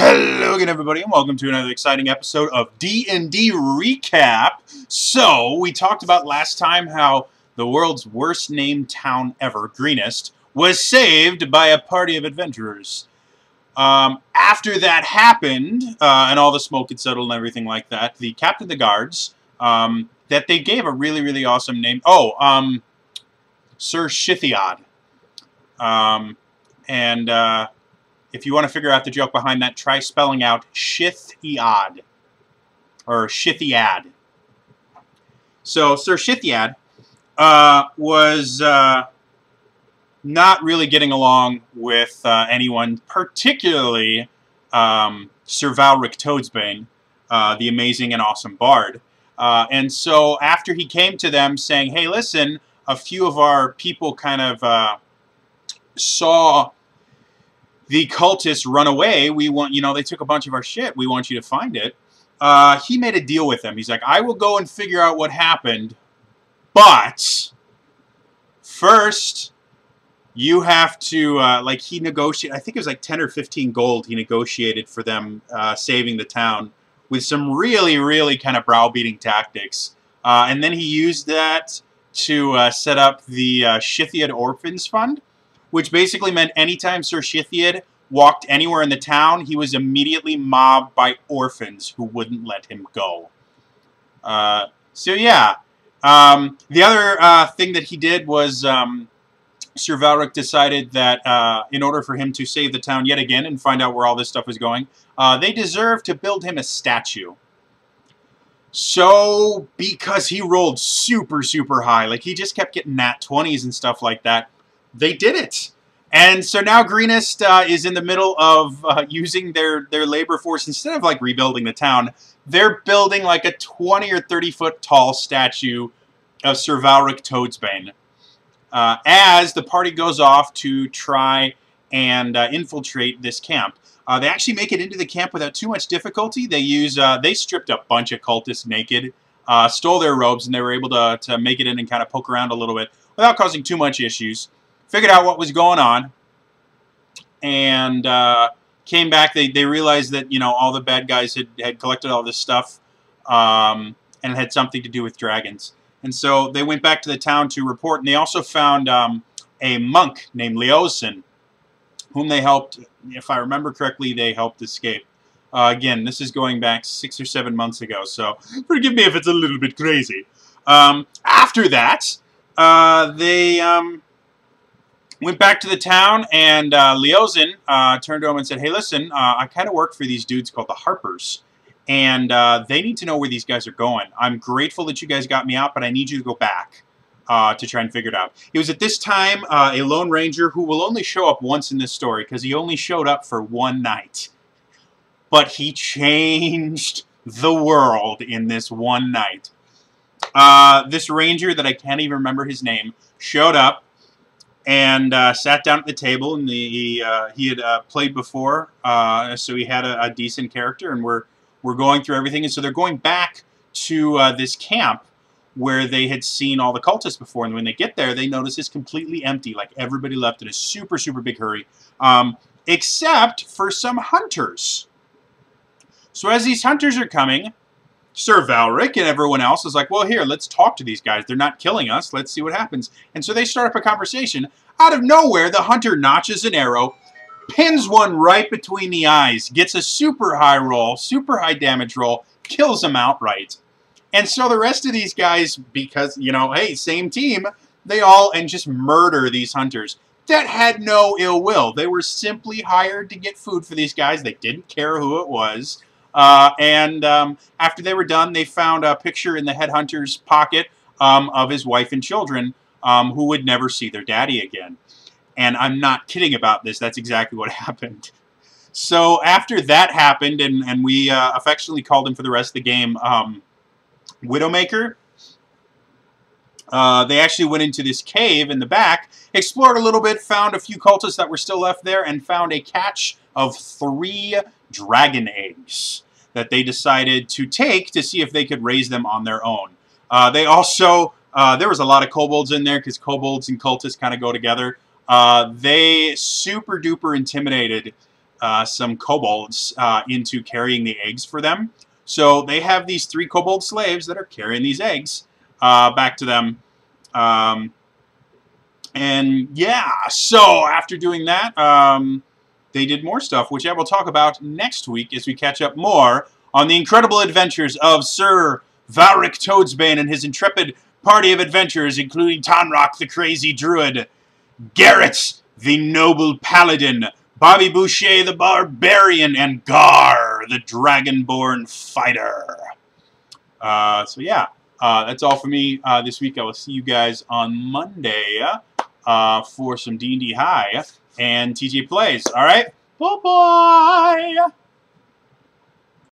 Hello again, everybody, and welcome to another exciting episode of D&D Recap. So, we talked about last time how the world's worst named town ever, Greenest, was saved by a party of adventurers. After that happened, and all the smoke had settled and everything like that, the captain of the guards, that they gave a really, really awesome name. Sir Shithiad. If you want to figure out the joke behind that, try spelling out Shithiad. Or Shithiad. So, Sir Shithiad was not really getting along with anyone, particularly Sir Valric Toadsbane, the amazing and awesome bard. And so, after he came to them saying, hey, listen, a few of our people kind of saw the cultists run away. We want, they took a bunch of our shit. We want you to find it. He made a deal with them. He's like, I will go and figure out what happened, but first you have to, he negotiated, I think it was like 10 or 15 gold he negotiated for them saving the town with some really, really kind of browbeating tactics. And then he used that to set up the Shithiad Orphans Fund, which basically meant anytime Sir Shithiad walked anywhere in the town, he was immediately mobbed by orphans who wouldn't let him go. The other thing that he did was Sir Valric decided that in order for him to save the town yet again and find out where all this stuff was going, they deserved to build him a statue. So, because he rolled super, super high, like he just kept getting nat 20s and stuff like that, they did it. And so now Greenest is in the middle of using their labor force. Instead of like rebuilding the town, they're building like a 20 or 30 foot tall statue of Sir Valric Toadsbane. As the party goes off to try and infiltrate this camp. They actually make it into the camp without too much difficulty. They stripped a bunch of cultists naked, stole their robes, and they were able to make it in and kind of poke around a little bit without causing too much issues. Figured out what was going on, and came back. They realized that, all the bad guys had collected all this stuff, and it had something to do with dragons. And so they went back to the town to report, and they also found a monk named Leosin, whom they helped, if I remember correctly, they helped escape. Again, this is going back 6 or 7 months ago, so forgive me if it's a little bit crazy. After that, they went back to the town, and Leosin turned to him and said, hey, listen, I kind of work for these dudes called the Harpers, and they need to know where these guys are going. I'm grateful that you guys got me out, but I need you to go back to try and figure it out. It was at this time a Lone Ranger who will only show up once in this story, because he only showed up for one night. But he changed the world in this one night. This ranger that I can't even remember his name showed up and sat down at the table, and he had played before, so he had a decent character, and we're going through everything. And so they're going back to this camp where they had seen all the cultists before, and when they get there, they notice it's completely empty, like everybody left in a super, super big hurry, except for some hunters. So as these hunters are coming, Sir Valric and everyone else is like, well, here, let's talk to these guys. They're not killing us. Let's see what happens. And so they start up a conversation. Out of nowhere, the hunter notches an arrow, pins one right between the eyes, gets a super high roll, super high damage roll, kills them outright. And so the rest of these guys, because, hey, same team, they all just murder these hunters that had no ill will. They were simply hired to get food for these guys. They didn't care who it was. After they were done, they found a picture in the headhunter's pocket of his wife and children who would never see their daddy again. And I'm not kidding about this. That's exactly what happened. So after that happened, and we affectionately called him for the rest of the game Widowmaker, they actually went into this cave in the back, explored a little bit, found a few cultists that were still left there, and found a catch of 3 dragon eggs that they decided to take to see if they could raise them on their own. They also, there was a lot of kobolds in there, because kobolds and cultists kind of go together. They super duper intimidated some kobolds into carrying the eggs for them. So they have these 3 kobold slaves that are carrying these eggs back to them. And yeah, so after doing that, they did more stuff, which I will talk about next week as we catch up more on the incredible adventures of Sir Valric Toadsbane and his intrepid party of adventurers, including Tanrock the Crazy Druid, Garrett the Noble Paladin, Bobby Boucher the Barbarian, and Gar the Dragonborn Fighter. So yeah, that's all for me this week. I will see you guys on Monday for some D&D High and TJ Plays. All right? Bye-bye!